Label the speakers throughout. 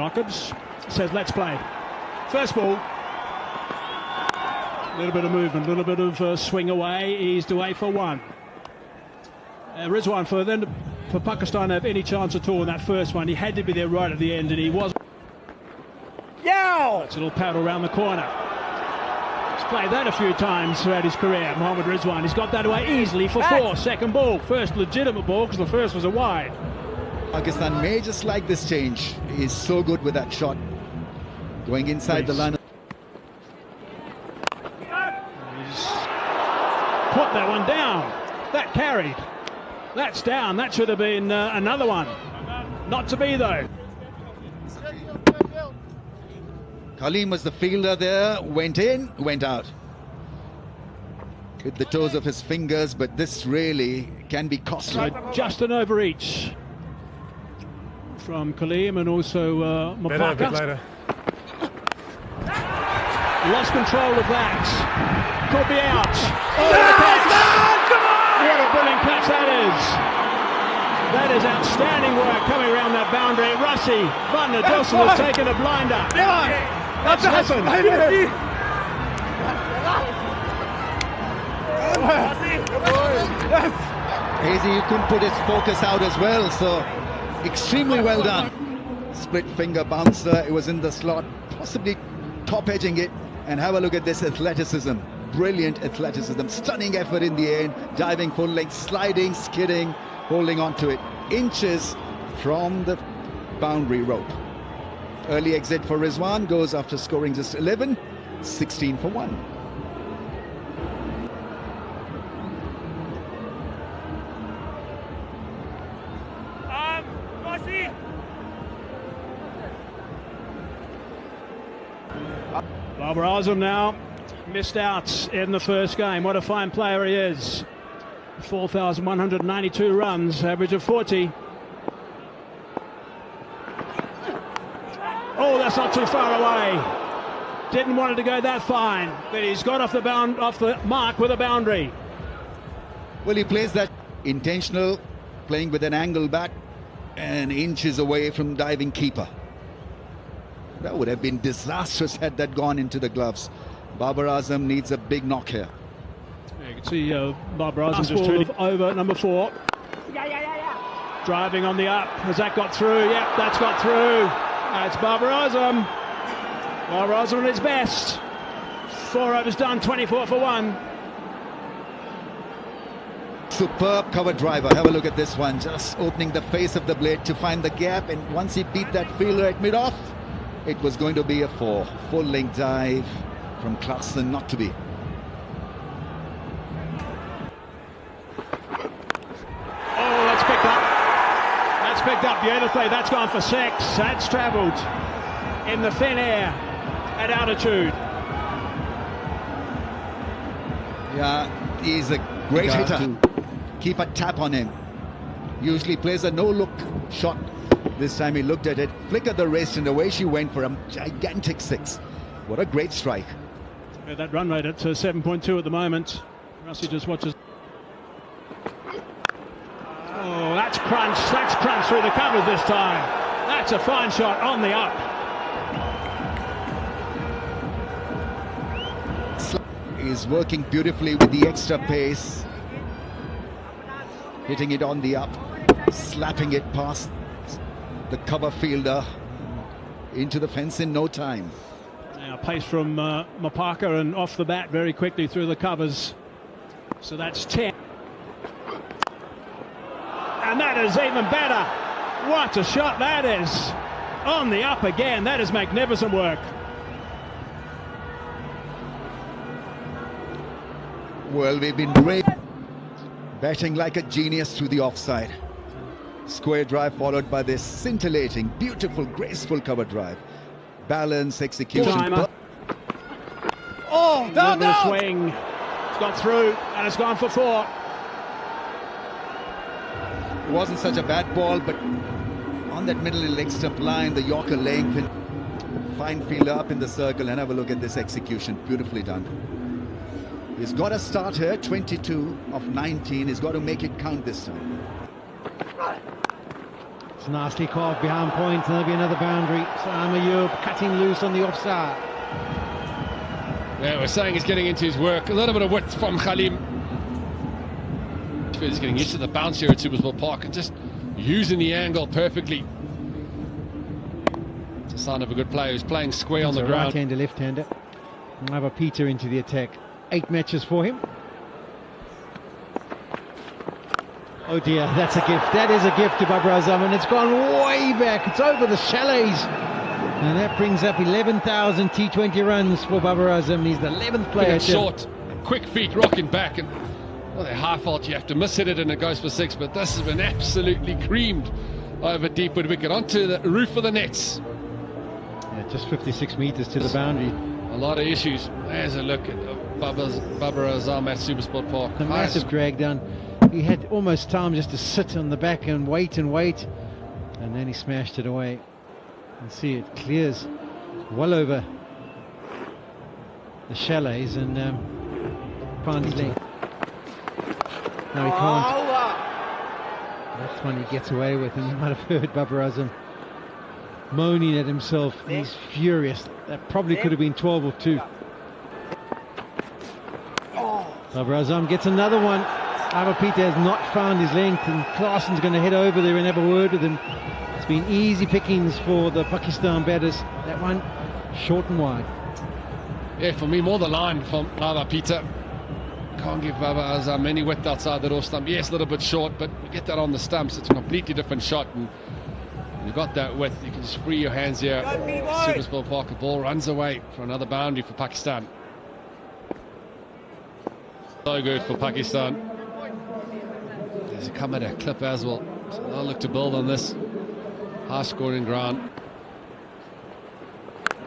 Speaker 1: Jacobs says, let's play. First ball. A little bit of movement, a little bit of swing away, eased away for one. Rizwan, for Pakistan to have any chance at all in that first one, he had to be there right at the end, and he wasn't.
Speaker 2: Yeah!
Speaker 1: That's a little paddle around the corner. He's played that a few times throughout his career, Mohammad Rizwan. He's got that away easily for four. Second ball, first legitimate ball, because the first was a wide.
Speaker 3: Pakistan may just like this change. He's so good with that shot. Going inside the line.
Speaker 1: He's put that one down. That carried. That's down. That should have been another one. Not to be, though.
Speaker 3: Kaleem was the fielder there. Went in, went out. Hit the toes of his fingers, but this really can be costly.
Speaker 1: Just an overreach from Kaleem and also Mapaka. Lost control of that. Could be out. Oh, what a brilliant catch that is. That is outstanding work coming around that boundary. Russi van der Dussel has taken a blinder. That's happened.
Speaker 3: Hazy couldn't put his focus out as well, so extremely well done. Split finger bouncer, it was in the slot, possibly top edging it, and have a look at this athleticism. Brilliant athleticism, stunning effort in the end, diving full length, sliding, skidding, holding on to it, inches from the boundary rope. Early exit for Rizwan, goes after scoring just 11, 16 for 1.
Speaker 1: Babar Azam now missed out in the first game. What a fine player he is. 4,192 runs, average of 40. Oh, that's not too far away. Didn't want it to go that fine, but he's got off the mark with a boundary.
Speaker 3: Well, he plays that intentional, playing with an angle back and inches away from diving keeper. That would have been disastrous had that gone into the gloves. Babar Azam needs a big knock here.
Speaker 1: Yeah, you can see Babar Azam just turning over at number 4. Driving on the up. Has that got through? Yep, that's got through. That's Babar Azam. Babar Azam at his best. 4 overs done, 24 for 1.
Speaker 3: Superb cover driver. Have a look at this one. Just opening the face of the blade to find the gap, and once he beat that fielder at mid-off, it was going to be a 4. Full length dive from Clarkson, not to be.
Speaker 1: Oh, that's picked up. That's picked up beautifully. That's gone for 6. That's travelled in the thin air at altitude.
Speaker 3: Yeah, he's a great hitter. Keep a tap on him. Usually plays a no-look shot. This time he looked at it, flickered the wrist, and away she went for a gigantic 6. What a great strike.
Speaker 1: Yeah, that run rate at 7.2 at the moment. Russi just watches. Oh, that's crunch. That's crunch through the covers this time. That's a fine shot on the up.
Speaker 3: He's working beautifully with the extra pace. Hitting it on the up. Slapping it past the cover fielder into the fence in no time.
Speaker 1: Now pace from Mapaka and off the bat very quickly through the covers. So that's 10. And that is even better. What a shot that is. On the up again. That is magnificent work.
Speaker 3: Well, we've been great. Batting like a genius through the offside. Square drive followed by this scintillating, beautiful, graceful cover drive. Balance, execution.
Speaker 1: Oh, down the swing. It's gone through and it's gone for 4.
Speaker 3: It wasn't such a bad ball, but on that middle leg stump line, the Yorker laying pin. Fine fielder up in the circle, and have a look at this execution. Beautifully done. He's got to start here, 22 of 19. He's got to make it count this time.
Speaker 4: It's nicely carved behind point, and there'll be another boundary. Saam Ayub cutting loose on the offside.
Speaker 5: Yeah, we're saying he's getting into his work. A little bit of width from Khalim. He's getting used to the bounce here at Supersport Park and just using the angle perfectly. It's a sign of a good player who's playing square on the ground.
Speaker 4: Right-hander, left-hander. Another Peter into the attack. 8 matches for him. Oh dear, that's a gift. That is a gift to Babar Azam, and it's gone way back. It's over the chalets. And that brings up 11,000 T20 runs for Babar Azam. He's the 11th player.
Speaker 5: Short, quick feet rocking back, and well, they're high fault. You have to miss hit it and it goes for 6, but this has been absolutely creamed over deepwood wicket onto the roof of the nets.
Speaker 4: Yeah, just 56 metres to the boundary.
Speaker 5: A lot of issues. There's a look at Babar Azam at Supersport Park.
Speaker 4: A massive drag down. He had almost time just to sit on the back and wait, and then he smashed it away. And see, it clears well over the chalets and finds his leg. No, he can't. That's one he gets away with, and you might have heard Babar Azam moaning at himself. He's furious. That probably could have been 12 or 2. Babar Azam gets another one. Ava Peter has not found his length, and Claessen's going to head over there and have a word with him. It's been easy pickings for the Pakistan batters. That one short and wide.
Speaker 5: Yeah, for me, more the line from Ava Peter. Can't give Babar Azam any width outside the door stump. Yes, a little bit short, but you get that on the stumps. It's a completely different shot, and you've got that width. You can just free your hands here. Supersport Park, the ball runs away for another boundary for Pakistan. So good for Pakistan. There's a come at a clip as well, so they'll look to build on this high scoring ground.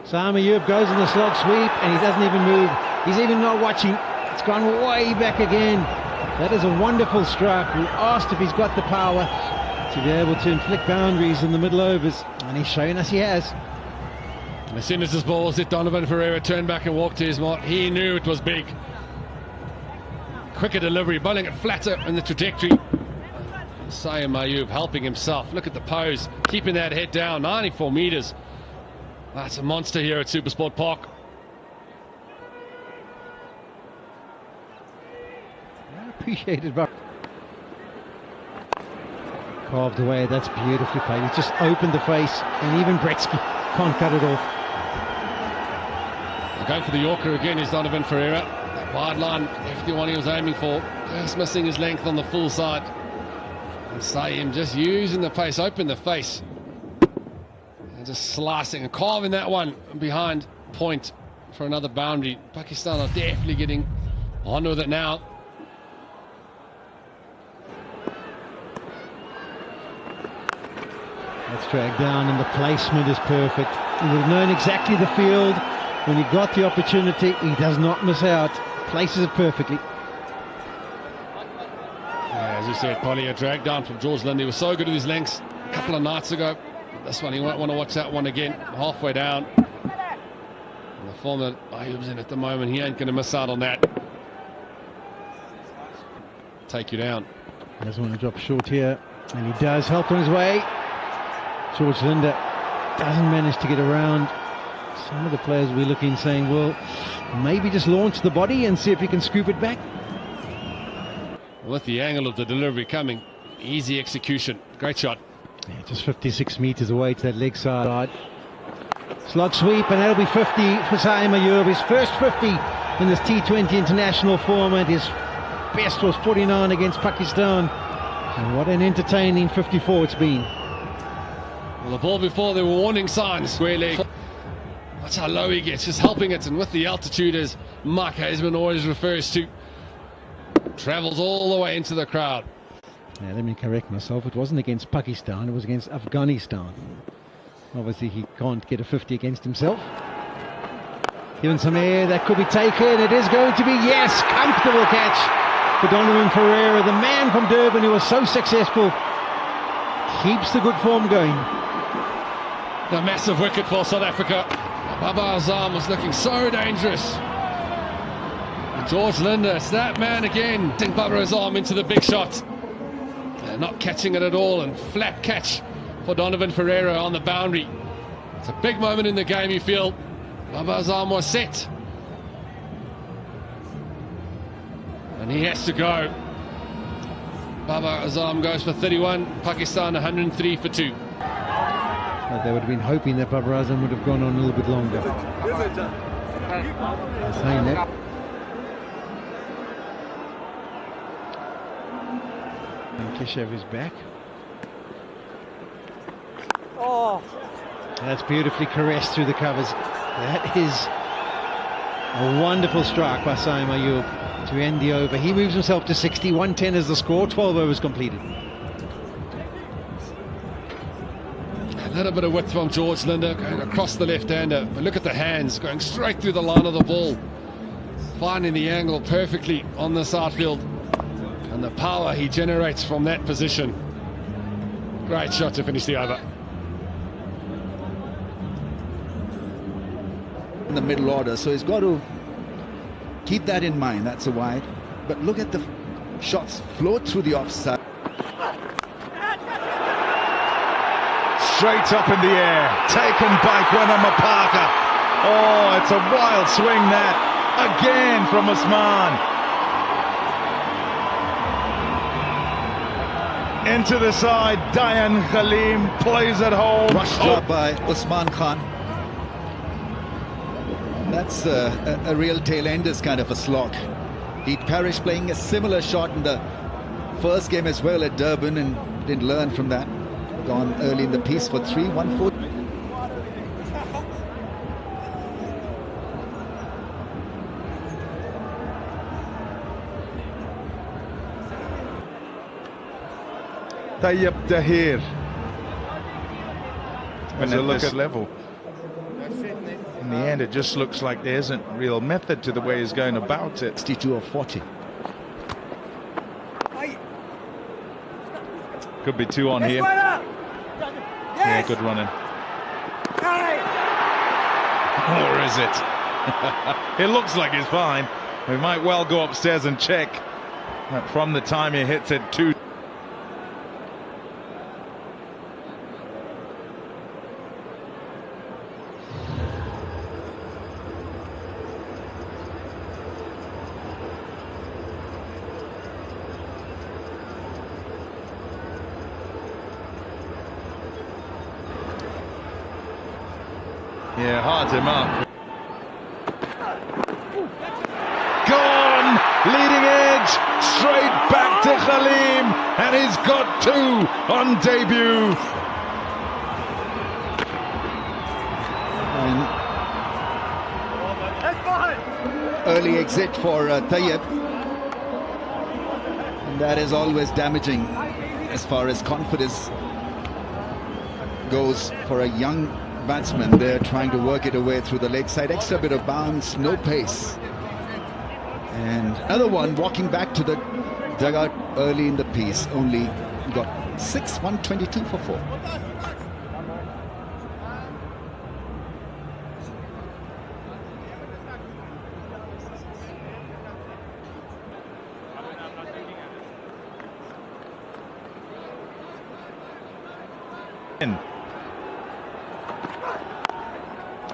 Speaker 4: Saam Ayub goes in the slog sweep and he doesn't even move. He's even not watching. It's gone way back again. That is a wonderful strike. We asked if he's got the power to be able to inflict boundaries in the middle overs, and he's showing us he has.
Speaker 5: And as soon as this ball hit, Donovan Ferreira turned back and walked to his mark. He knew it was big. Quicker delivery, bowling it flatter in the trajectory. Saam Ayub helping himself. Look at the pose, keeping that head down. 94 metres. That's a monster here at Supersport Park.
Speaker 4: Appreciated, but carved away. That's beautifully played. He's just opened the face, and even Bretsky can't cut it off.
Speaker 5: Going for the Yorker again is Donovan Ferreira. That wide line, left the one he was aiming for. Just missing his length on the full side. And Saam just using the pace, open the face. And just slicing and carving that one behind point for another boundary. Pakistan are definitely getting on with it now.
Speaker 4: That's dragged down, and the placement is perfect. He would have known exactly the field when he got the opportunity. He does not miss out. Places it perfectly.
Speaker 5: Yeah, as you said, Polly, a drag down from George Linde. He was so good with his lengths a couple of nights ago. This one, you won't want to watch that one again. Halfway down. And the form that Ayub's in at the moment, he ain't going to miss out on that. Take you down.
Speaker 4: He doesn't want to drop short here, and he does. Help on his way. George Linde doesn't manage to get around. Some of the players will be looking, saying, well, maybe just launch the body and see if he can scoop it back.
Speaker 5: With the angle of the delivery coming, easy execution. Great shot.
Speaker 4: Yeah, just 56 metres away to that leg side. Slot sweep, and that'll be 50 for Saam Ayub. His first 50 in this T20 international format. His best was 49 against Pakistan. And what an entertaining 54 it's been.
Speaker 5: Well, the ball before, there were warning signs. Square leg. That's how low he gets, just helping it. And with the altitude, as Mark Haseman always refers to, travels all the way into the crowd.
Speaker 4: Now, let me correct myself. It wasn't against Pakistan, it was against Afghanistan. Obviously, he can't get a 50 against himself. Given some air, that could be taken. It is going to be, yes, comfortable catch for Donovan Ferreira, the man from Durban who was so successful. Keeps the good form going.
Speaker 5: The massive wicket for South Africa. Babar Azam was looking so dangerous. And George Linde, it's that man again. Babar Azam into the big shot. Not catching it at all, and flat catch for Donovan Ferreira on the boundary. It's a big moment in the game, you feel. Babar Azam was set. And he has to go. Babar Azam goes for 31, Pakistan 103 for 2.
Speaker 4: Well, they would have been hoping that Babar Azam would have gone on a little bit longer. Saying that. And Keshav is back.
Speaker 2: Oh.
Speaker 4: That's beautifully caressed through the covers. That is a wonderful strike by Saim Ayub to end the over. He moves himself to 60. 110 is the score. 12 overs completed.
Speaker 5: A little bit of width from George Linder going across the left-hander. But look at the hands going straight through the line of the ball. Finding the angle perfectly on this outfield. And the power he generates from that position. Great shot to finish the over.
Speaker 3: In the middle order, so he's got to keep that in mind. That's a wide, but look at the shots float through the offside.
Speaker 6: Straight up in the air, taken by Gwenama Parker. Oh, it's a wild swing that again from Usman into the side. Dayan Khalim plays it home.
Speaker 3: Rush job by Usman Khan. That's a real tail-enders kind of a slog. He'd Parrish playing a similar shot in the first game as well at Durban and didn't learn from that. Gone early in the piece for 3, 1-4.
Speaker 6: Tayyip Dahir. When they look at level. In the end, it just looks like there isn't real method to the way he's going about it.
Speaker 3: 62 or 40.
Speaker 6: Could be 2 on here. Yeah, good running. Or is it? It looks like he's fine. We might well go upstairs and check. From the time he hits it, 2. Yeah, hard him up. Gone! Leading edge, straight back to Khalim, and he's got 2 on debut.
Speaker 3: Early exit for Tayyip. And that is always damaging as far as confidence goes for a young batsman. They're trying to work it away through the leg side. Extra bit of bounce, no pace. And another one walking back to the dugout early in the piece. Only got 6, 122 for 4.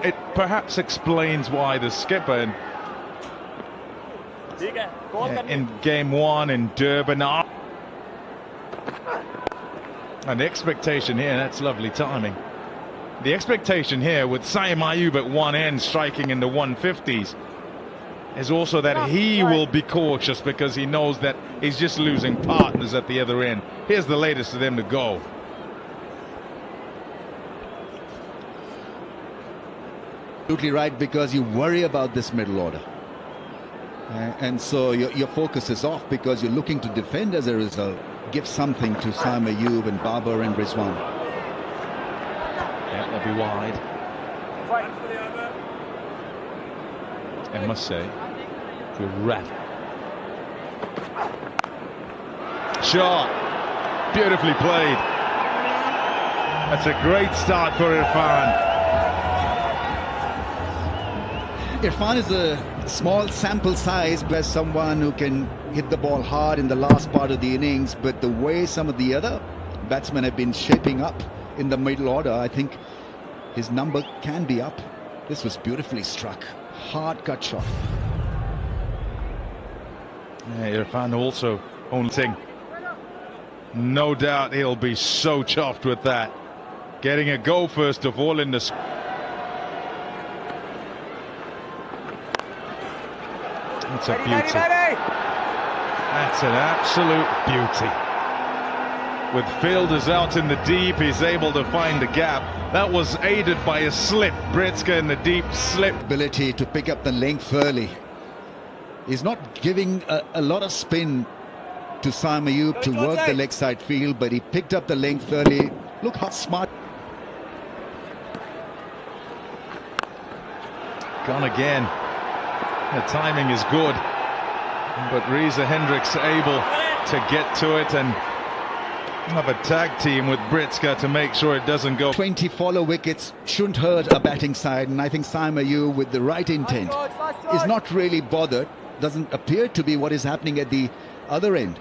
Speaker 6: It perhaps explains why the skipper in game 1 in Durban, and the expectation here, that's lovely timing. The expectation here with Saim Ayub at one end striking in the 150s is also that he will be cautious because he knows that he's just losing partners at the other end. Here's the latest for them to go.
Speaker 3: Absolutely right, because you worry about this middle order. And so your focus is off because you're looking to defend as a result. Give something to Saim Ayub and Babar and Rizwan.
Speaker 6: Yeah, they'll be wide. I must say, good rat. Shot. Beautifully played. That's a great start for Irfan.
Speaker 3: Irfan is a small sample size, but someone who can hit the ball hard in the last part of the innings. But the way some of the other batsmen have been shaping up in the middle order. I think his number can be up. This was beautifully struck. Hard cut shot.
Speaker 6: Yeah, Irfan also only thing. No doubt he'll be so chuffed with that. Getting a goal first of all in the... That's a beauty. That's an absolute beauty. With fielders out in the deep, he's able to find the gap. That was aided by a slip. Britska in the deep slip.
Speaker 3: Ability to pick up the length early. He's not giving a lot of spin to Sam Ayub to work the leg side field, but he picked up the length early. Look how smart.
Speaker 6: Gone again. The timing is good, but Reza Hendricks able to get to it and have a tag team with Britska to make sure it doesn't go.
Speaker 3: 20 follow wickets shouldn't hurt a batting side, and I think Sam Ayub, with the right intent, is not really bothered. Doesn't appear to be what is happening at the other end.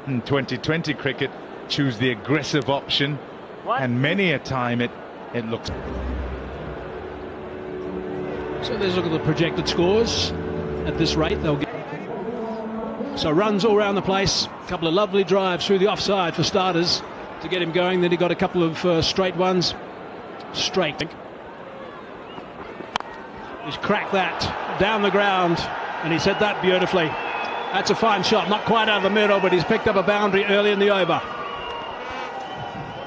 Speaker 6: In 2020 cricket, choose the aggressive option, and many a time it looks.
Speaker 1: So let's look at the projected scores. At this rate, they'll get... So runs all around the place. A couple of lovely drives through the offside for starters to get him going. Then he got a couple of straight ones. Straight. He's cracked that down the ground, and he said that beautifully. That's a fine shot. Not quite out of the middle, but he's picked up a boundary early in the over.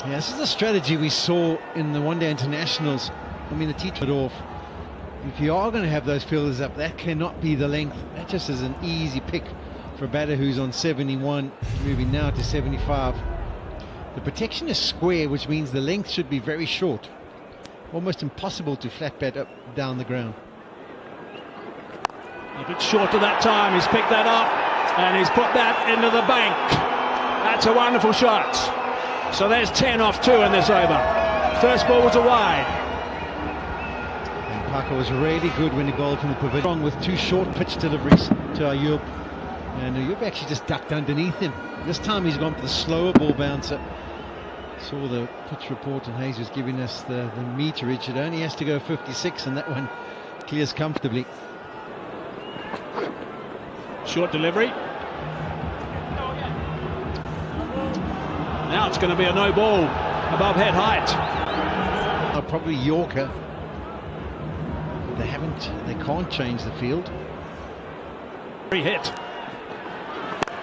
Speaker 4: Yeah, this is the strategy we saw in the one-day internationals. I mean, the teacher it off. If you are going to have those fielders up, that cannot be the length. That just is an easy pick for a batter who's on 71, moving now to 75. The protection is square, which means the length should be very short. Almost impossible to flat bat up down the ground.
Speaker 1: A bit short at that time. He's picked that up and he's put that into the bank. That's a wonderful shot. So there's 10 off 2 in this over. First ball was a wide.
Speaker 4: Parker was really good when he bowled from the pavilion with 2 short pitch deliveries to Ayub, and Ayub actually just ducked underneath him. This time he's gone for the slower ball bouncer. Saw the pitch report, and Hayes was giving us the meterage. It only has to go 56, and that one clears comfortably.
Speaker 1: Short delivery. Now it's going to be a no ball above head height.
Speaker 4: Probably Yorker. They can't change the field.
Speaker 1: Hit.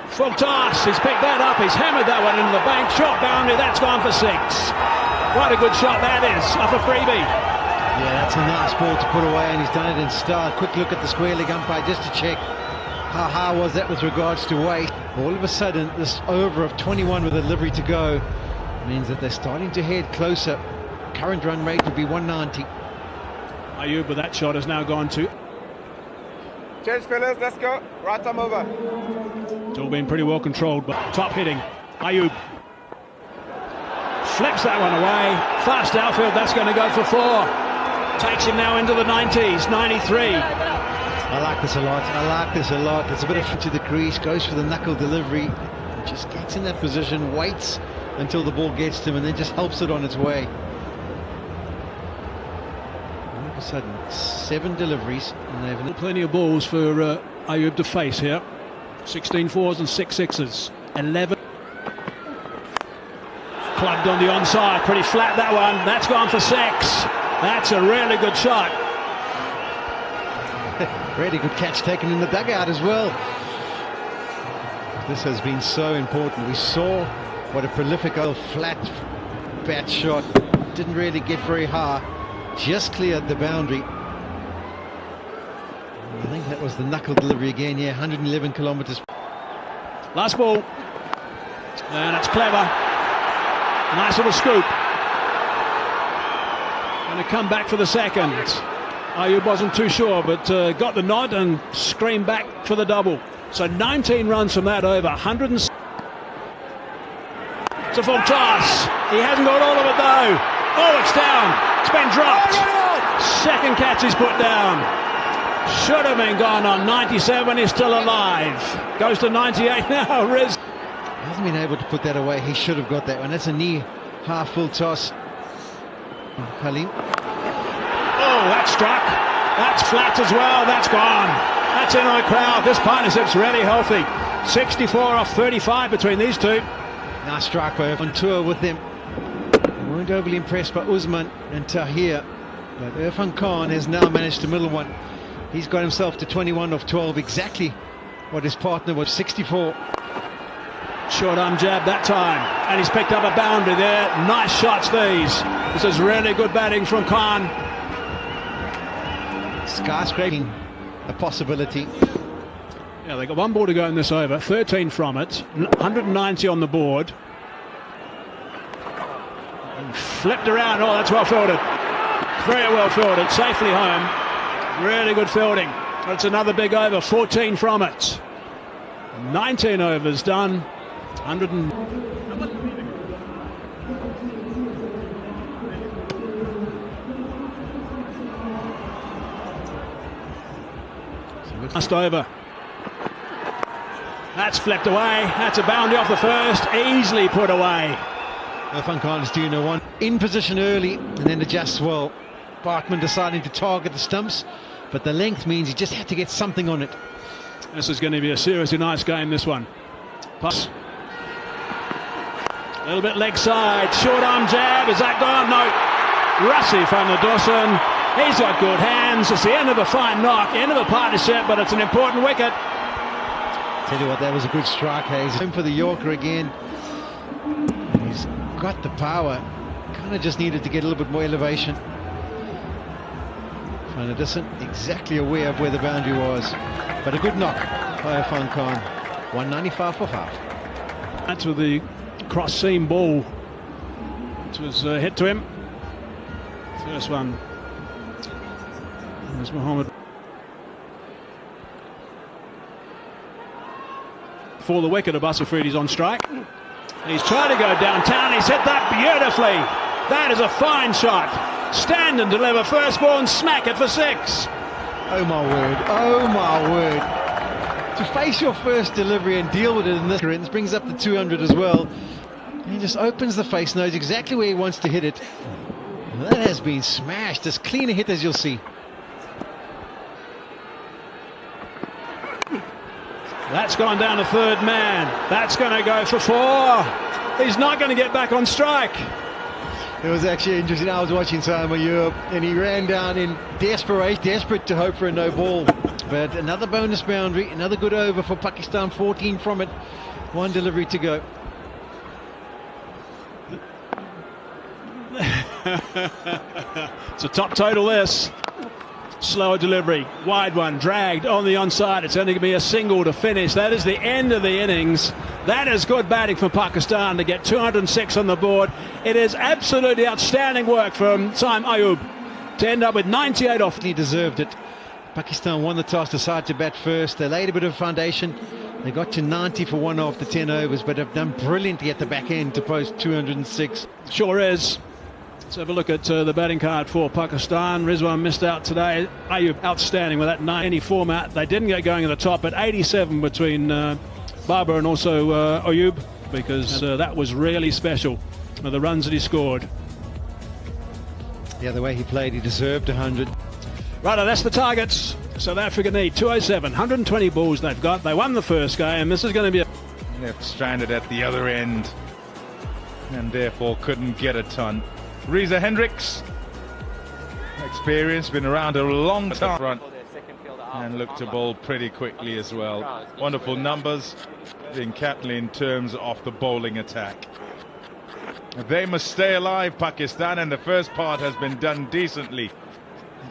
Speaker 1: Full toss. He's picked that up. He's hammered that one into the bank. Short boundary. That's gone for 6. What a good shot that is. Off a freebie.
Speaker 4: Yeah, that's a nice ball to put away, and he's done it in style. Quick look at the square leg umpire just to check how high was that with regards to weight. All of a sudden, this over of 21 with a delivery to go means that they're starting to head closer. Current run rate would be 190.
Speaker 1: Ayub with that shot has now gone to...
Speaker 2: Change fellas, let's go. Right arm over.
Speaker 1: It's all been pretty well controlled, but top hitting. Ayub flips that one away. Fast outfield, that's going to go for 4. Takes him now into the 90s, 93.
Speaker 4: I like this a lot. I like this a lot. It's a bit of to the crease, goes for the knuckle delivery, just gets in that position, waits until the ball gets to him, and then just helps it on its way. All of a sudden, 7 deliveries, and they have
Speaker 1: plenty of balls for Ayub to face here. 16 4s and 6 6s. 11. Clubbed on the onside, pretty flat that one. That's gone for 6. That's a really good shot.
Speaker 4: Really good catch taken in the dugout as well. This has been so important. We saw what a prolific old flat bat shot. Didn't really get very high. Just cleared the boundary. I think that was the knuckle delivery again. Yeah, 111 kilometers.
Speaker 1: Last ball. And it's clever. Nice little scoop. Going to come back for the second. Ayub wasn't too sure, but got the nod and screamed back for the double. So 19 runs from that over. 100. It's a full toss. He hasn't got all of it though. Oh, it's down. It's been dropped. Second catch is put down. Should have been gone on 97. He's still alive. Goes to 98 now. Riz
Speaker 4: hasn't been able to put that away. He should have got that one. That's a knee half full toss. Halim.
Speaker 1: Oh, that's struck. That's flat as well. That's gone. That's in on the crowd. This partnership's really healthy. 64 off 35 between these two.
Speaker 4: Nice strike by on tour with them. Weren't overly impressed by Usman and Tahir, but Irfan Khan has now managed to middle one. He's got himself to 21 off 12, exactly what his partner was. 64.
Speaker 1: Short arm jab that time, and he's picked up a boundary there. Nice shots these. This is really good batting from Khan.
Speaker 4: Skyscraping a possibility.
Speaker 1: Yeah, they got one ball to go in this over, 13 from it, 190 on the board. And flipped around. Oh, that's well fielded. Very well fielded, safely home. Really good fielding. That's another big over, 14 from it. 19 overs done. 100 and... Last over. That's flipped away. That's a boundary off the first. Easily put away.
Speaker 4: Irfan Khan is doing a one. In position early and then adjusts well. Bartman deciding to target the stumps, but the length means he just had to get something on it.
Speaker 1: This is going to be a seriously nice game, this one. Pass. A little bit leg side. Short arm jab. Is that gone? No. Russie van der Dossen. He's got good hands. It's the end of a fine knock, end of a partnership, but it's an important wicket.
Speaker 4: Tell you what, that was a good strike, Hayes. Home for the Yorker again. And he's got the power. Kind of just needed to get a little bit more elevation. Van der Dossen exactly aware of where the boundary was. But a good knock by Irfan Khan. 195 for half.
Speaker 1: That's with the cross seam ball. It was hit to him. First one. There's Mohammed. For the wicket, Abbas Afridi's on strike. He's trying to go downtown. He's hit that beautifully. That is a fine shot. Stand and deliver. First ball and smack it for 6.
Speaker 4: Oh my word. Oh my word. To face your first delivery and deal with it in this current brings up the 200 as well. And he just opens the face, knows exactly where he wants to hit it. And that has been smashed. As clean a hit as you'll see.
Speaker 1: That's gone down to third man. That's going to go for 4. He's not going to get back on strike.
Speaker 4: It was actually interesting. I was watching Sam Ayub and he ran down in desperation, desperate to hope for a no ball. But another bonus boundary, another good over for Pakistan, 14 from it. One delivery to go.
Speaker 1: It's a top total, this. Slower delivery, wide one, dragged on the onside. It's only going to be a single to finish. That is the end of the innings. That is good batting from Pakistan to get 206 on the board. It is absolutely outstanding work from Saim Ayub to end up with 98 off.
Speaker 4: He deserved it. Pakistan won the toss, decided to bat first. They laid a bit of foundation. They got to 90 for 1 after 10 overs, but have done brilliantly at the back end to post 206.
Speaker 1: Sure is. Let's have a look at the batting card for Pakistan. Rizwan missed out today. Ayub outstanding with that 90 format. They didn't get going at the top, but 87 between Babar and also Ayub, because that was really special, the runs that he scored.
Speaker 4: Yeah, the way he played, he deserved 100.
Speaker 1: Right, that's the targets. South Africa need 207, 120 balls they've got. They won the first game. This is going to be
Speaker 6: Left stranded at the other end and therefore couldn't get a ton. Reza Hendricks, experience, been around a long time front and looked to bowl pretty quickly as well. Wonderful numbers being capital in terms of the bowling attack. They must stay alive, Pakistan, and the first part has been done decently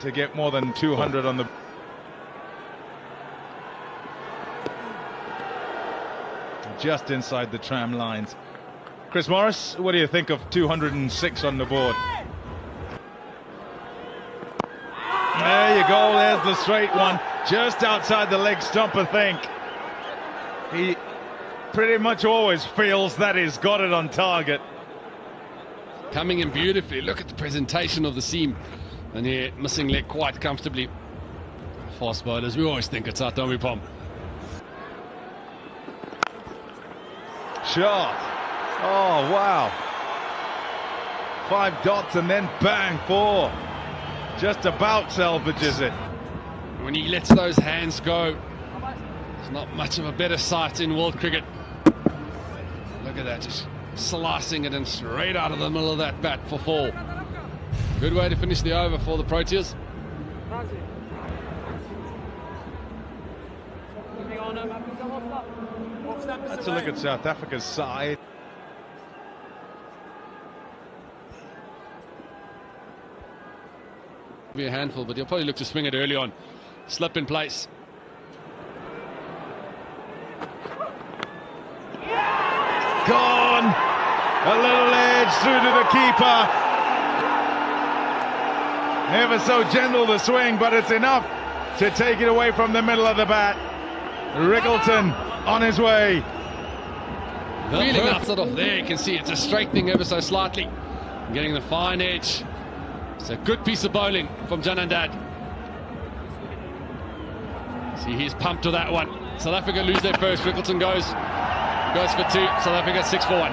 Speaker 6: to get more than 200 on the... Just inside the tram lines. Chris Morris, what do you think of 206 on the board? There you go, there's the straight one, just outside the leg stump, I think. He pretty much always feels that he's got it on target.
Speaker 5: Coming in beautifully. Look at the presentation of the seam. And here, missing leg quite comfortably. Fast bowlers, we always think it's Atomi Pom.
Speaker 6: Shot. Oh, wow. 5 dots and then bang, 4. Just about salvages it.
Speaker 5: When he lets those hands go, there's not much of a better sight in world cricket. Look at that, just slicing it in straight out of the middle of that bat for 4. Good way to finish the over for the Proteas.
Speaker 6: Let's look at South Africa's side.
Speaker 5: Be a handful, but he'll probably look to swing it early on. Slip in place.
Speaker 6: Gone! A little edge through to the keeper. Ever so gentle the swing, but it's enough to take it away from the middle of the bat. Riggleton on his way.
Speaker 5: Feeling outside off there, you can see it's a straightening ever so slightly. Getting the fine edge. It's a good piece of bowling from Janandad. See, he's pumped to that one. South Africa lose their first. Riggleton goes for 2. South Africa 6 for 1.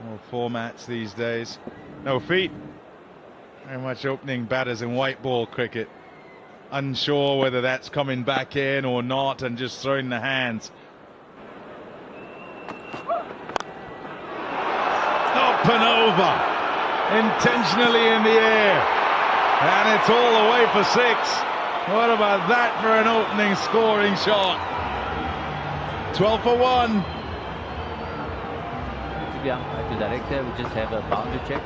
Speaker 6: More formats these days. No feet. Very much opening batters in white ball cricket. Unsure whether that's coming back in or not, and just throwing the hands. Up and over. Intentionally in the air. And it's all the way for 6. What about that for an opening scoring shot? 12 for 1.
Speaker 7: To director, we just have a boundary check.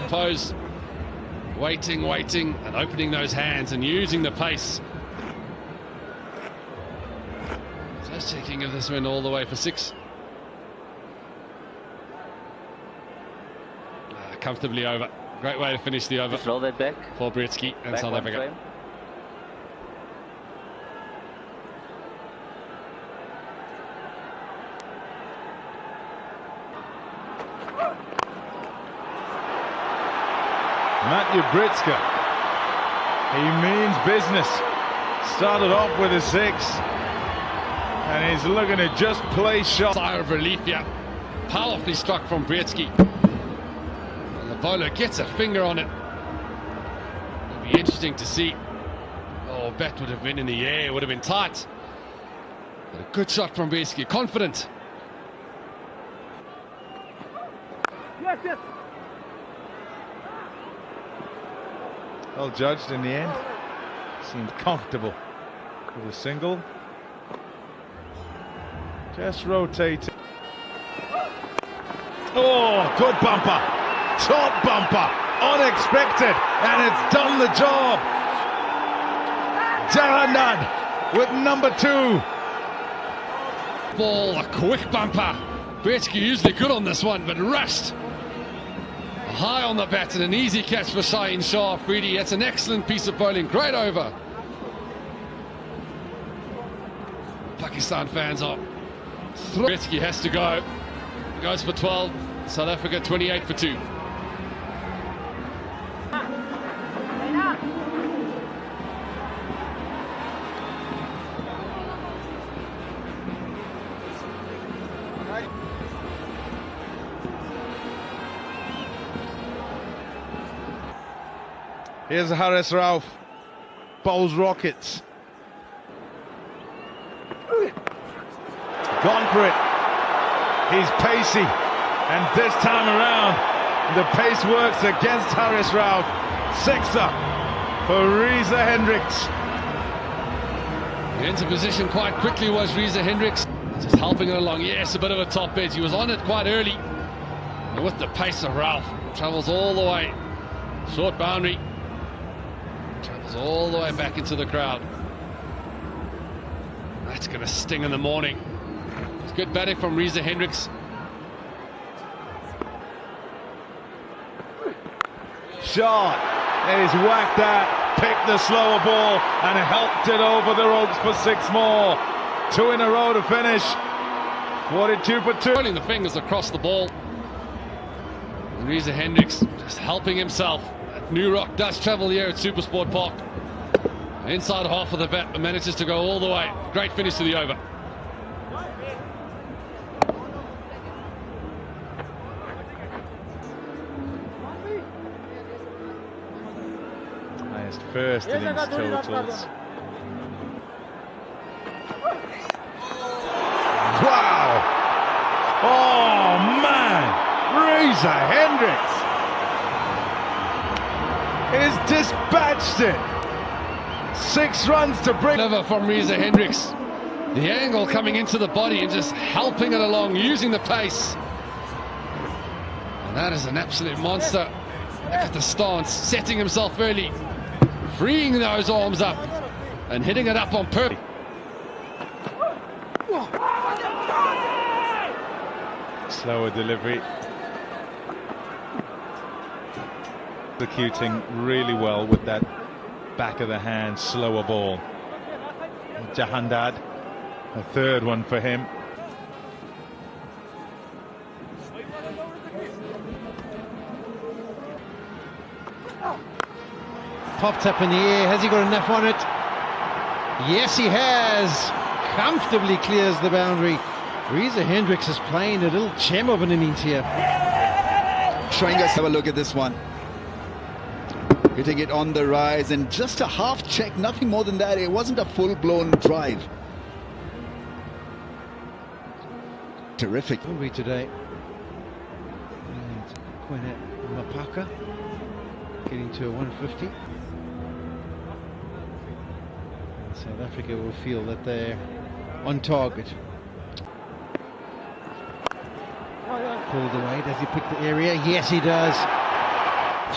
Speaker 5: Pose, waiting, and opening those hands and using the pace. Just checking if this went all the way for 6. Comfortably over. Great way to finish the over.
Speaker 7: Just roll that back.
Speaker 5: For Britsky and
Speaker 7: Back
Speaker 5: South
Speaker 7: one
Speaker 5: Africa.
Speaker 7: frame.
Speaker 6: Matthew Britska, he means business. Started off with a 6, and he's looking to just play shot.
Speaker 5: Sigh of relief here. Powerfully struck from Britsky. And the bowler gets a finger on it. It'll be interesting to see. Oh, bat would have been in the air, would have been tight. But a good shot from Britsky, confident.
Speaker 2: Yes.
Speaker 6: Well judged in the end. Seemed comfortable with a single. Just rotating. Oh, good bumper. Top bumper. Unexpected. And it's done the job. Janandad with number 2.
Speaker 5: Ball, a quick bumper. Britsky usually good on this one, but rushed. High on the bat and an easy catch for Shaheen Shah Afridi. That's an excellent piece of bowling. Great over. Pakistan fans are. Britsky has to go. Goes for 12. South Africa 28 for 2.
Speaker 6: Here's Haris Rauf. Bowls rockets. Gone for it. He's pacey. And this time around, the pace works against Haris Rauf. 6er for Reza Hendricks.
Speaker 5: Into position quite quickly was Reza Hendricks. Just helping it along. Yes, a bit of a top edge. He was on it quite early. And with the pace of Rauf, travels all the way. Short boundary. Travels all the way back into the crowd. That's going to sting in the morning. It's good batting from Reza Hendricks.
Speaker 6: Shot. He's whacked that, picked the slower ball, and helped it over the ropes for 6 more. 2 in a row to finish. 42 for 2.
Speaker 5: Rolling the fingers across the ball. And Reza Hendricks just helping himself. New Rock does travel here at Supersport Park. Inside half of the bat, but manages to go all the way. Great finish to the over.
Speaker 6: Highest first innings totals. Wow! Oh man! Reza Hendricks is dispatched it. 6 runs to bring.
Speaker 5: Over from Reza Hendricks. The angle coming into the body and just helping it along, using the pace. And that is an absolute monster. Look at the stance, setting himself early, freeing those arms up and hitting it up on purpose.
Speaker 6: Slower delivery. Executing really well with that back of the hand, slower ball. Jahandad, a third one for him.
Speaker 4: Popped up in the air. Has he got enough on it? Yes, he has. Comfortably clears the boundary. Reza Hendricks is playing a little gem of an innings here.
Speaker 3: Trying us have a look at this one. Hitting it on the rise and just a half check, nothing more than that. It wasn't a full-blown drive. Terrific.
Speaker 4: Will today. And Kwena Mapaka getting to a 150. And South Africa will feel that they're on target. Pulled away. Does he pick the area? Yes, he does.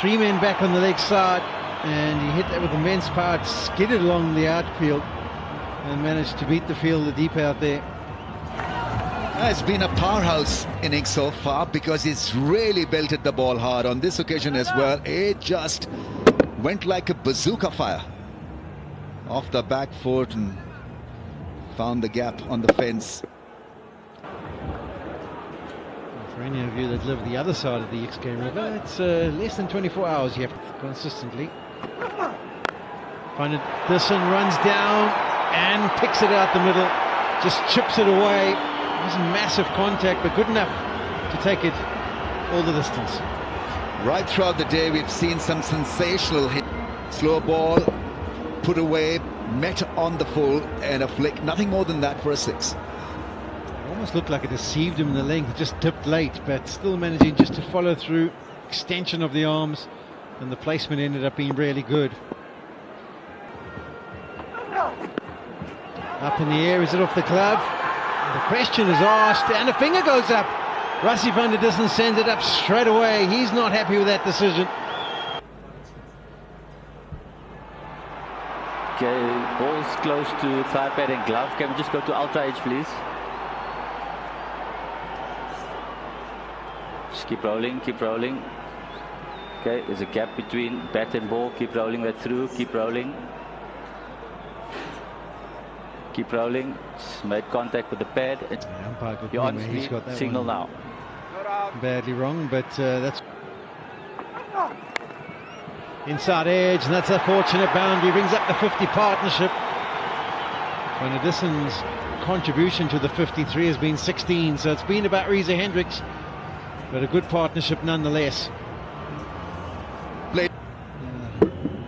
Speaker 4: 3 men back on the leg side, and he hit that with immense power, skidded along the outfield and managed to beat the fielder deep out there.
Speaker 3: It's been a powerhouse inning so far because he's really belted the ball hard. On this occasion as well, it just went like a bazooka fire off the back foot and found the gap on the fence.
Speaker 4: For any of you that live the other side of the XK River, it's less than 24 hours you have to consistently. Find it, Disson runs down and picks it out the middle, just chips it away. It wasn't massive contact, but good enough to take it all the distance.
Speaker 3: Right throughout the day, we've seen some sensational hit. Slow ball, put away, met on the full, and a flick. Nothing more than that for a 6.
Speaker 4: Almost looked like it deceived him in the length, just dipped late, but still managing just to follow through. Extension of the arms, and the placement ended up being really good. Up in the air, is it off the glove? The question is asked, and a finger goes up. Rassie van der Dussen sends it up straight away. He's not happy with that decision.
Speaker 7: Okay, ball's close to thigh pad and glove. Can we just go to ultra edge, please? Just keep rolling, keep rolling. Okay, there's a gap between bat and ball. Keep rolling that through, keep rolling. Keep rolling. Just made contact with the pad. You're on speed, signal now.
Speaker 4: Badly wrong, but that's inside edge, and that's a fortunate boundary. Brings up the 50 partnership. Van der Dussen's contribution to the 53 has been 16, so it's been about Reza Hendricks, but a good partnership nonetheless.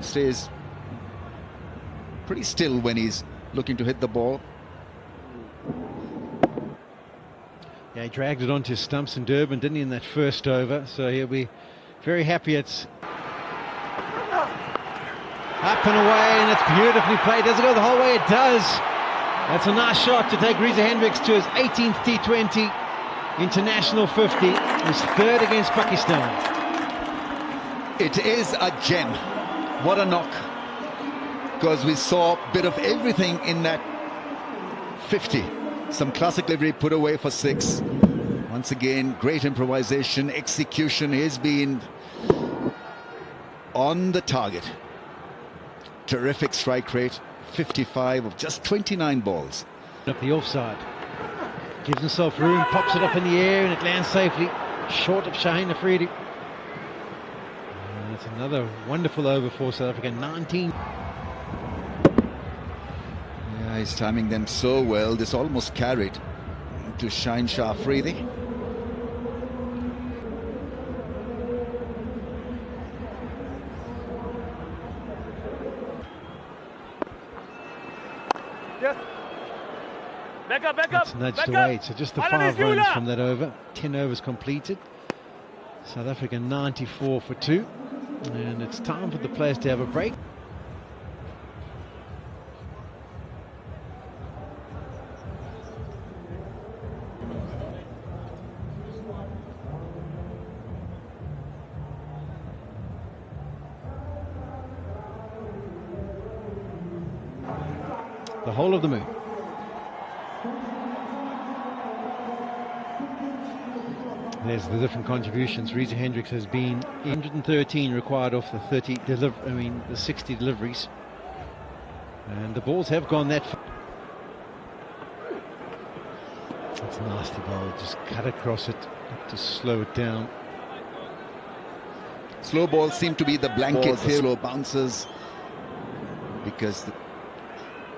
Speaker 3: Stays pretty still when he's looking to hit the ball.
Speaker 4: Yeah, he dragged it onto stumps in Durban, didn't he, in that first over, so he'll be very happy. It's up and away, and it's beautifully played. Does it go the whole way? It does. That's a nice shot to take Reza Hendricks to his 18th T20 international 50, his third against Pakistan.
Speaker 3: It is a gem. What a knock. Because we saw a bit of everything in that 50. Some classic delivery put away for 6. Once again, great improvisation, execution. He's been on the target. Terrific strike rate, 55 of just 29 balls.
Speaker 4: Up the offside. Gives himself room, pops it up in the air, and it lands safely. Short of Shaheen Afridi. It's another wonderful over for South Africa. 19.
Speaker 3: Yeah, he's timing them so well. This almost carried to Shine Shah Afridi.
Speaker 2: Yes. Back up.
Speaker 4: It's nudged away. So just the 5 runs from that over. 10 overs completed. South Africa 94 for 2. And it's time for the players to have a break. The whole of the moon. There's the different contributions. Reza Hendricks has been 113 required off the 60 deliveries, and the balls have gone that far. It's a nasty ball, just cut across it to slow it down.
Speaker 3: Slow balls seem to be the blanket for slow bounces, because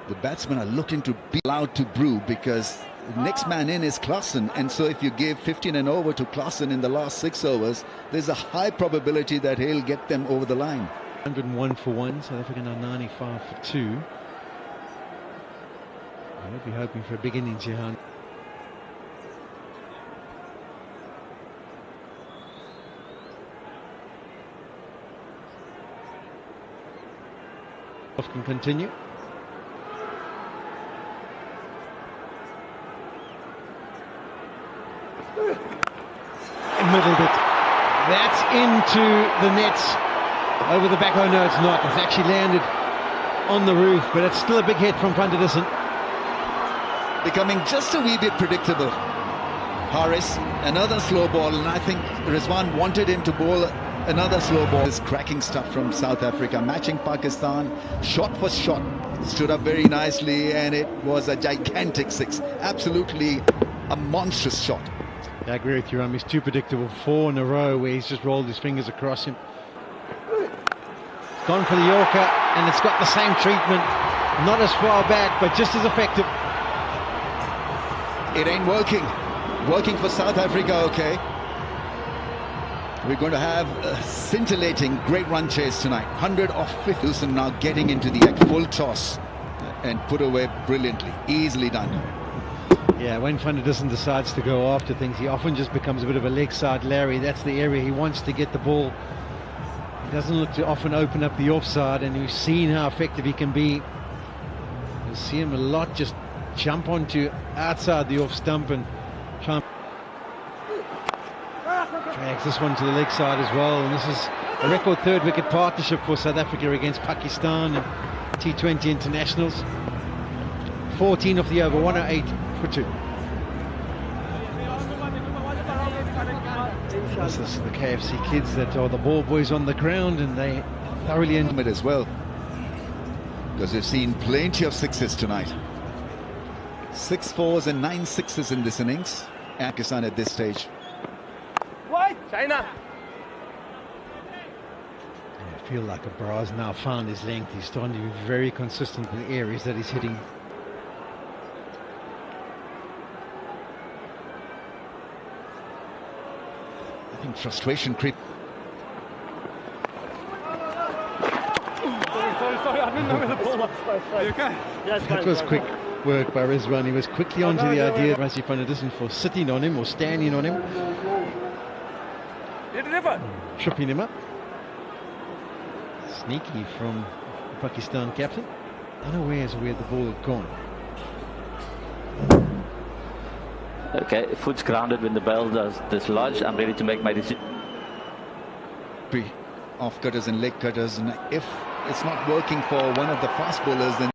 Speaker 3: the batsmen are looking to be allowed to brew, because the next man in is Klaasen, and so if you give 15 and over to Klaasen in the last 6 overs, there's a high probability that he'll get them over the line.
Speaker 4: 101 for 1, South Africa now 95 for 2. I'll be hoping for a big innings here. Can continue. Middled it. That's into the nets over the back. Oh no, it's not. It's actually landed on the roof, but it's still a big hit from Van der Dussen.
Speaker 3: Becoming just a wee bit predictable. Harris, another slow ball, and I think Rizwan wanted him to bowl another slow ball. This cracking stuff from South Africa, matching Pakistan, shot for shot. Stood up very nicely, and it was a gigantic 6. Absolutely a monstrous shot.
Speaker 4: I agree with you, Ram. He's too predictable. 4 in a row where he's just rolled his fingers across him. It's gone for the Yorker, and it's got the same treatment. Not as far back, but just as effective.
Speaker 3: It ain't working. Working for South Africa, okay. We're going to have a scintillating great run chase tonight. 100 off 50. Wilson now getting into the full toss and put away brilliantly. Easily done.
Speaker 4: Yeah, when Van der Dussen decides to go after things, he often just becomes a bit of a leg side Larry. That's the area he wants to get the ball. He doesn't look to often open up the offside, and we've seen how effective he can be. You'll see him a lot just jump onto outside the off stump and try and drags this one to the leg side as well. And this is a record 3rd wicket partnership for South Africa against Pakistan and T20 internationals. 14 off the over, 108 for 2. This is the KFC kids that are the ball boys on the ground, and they thoroughly enjoy
Speaker 3: it as well, because we've seen plenty of 6s tonight. 6 4s and 9 6s in this innings. Pakistan at this stage.
Speaker 2: What? China.
Speaker 4: I feel like Abra's now found his length. He's starting to be very consistent in the areas that he's hitting.
Speaker 3: I think frustration creep.
Speaker 2: Sorry, I didn't know where the ball was. Are you okay? Yes,
Speaker 4: that was quick work by Rizwan. He was quickly onto the idea of Rassie van der Dussen for sitting on him or standing on him. Tripping him up. Sneaky from the Pakistan captain. Unawares where the ball had gone.
Speaker 7: Okay, foot's grounded when the ball does dislodge. I'm ready to make my decision.
Speaker 3: Off cutters and leg cutters, and if it's not working for one of the fast bowlers, then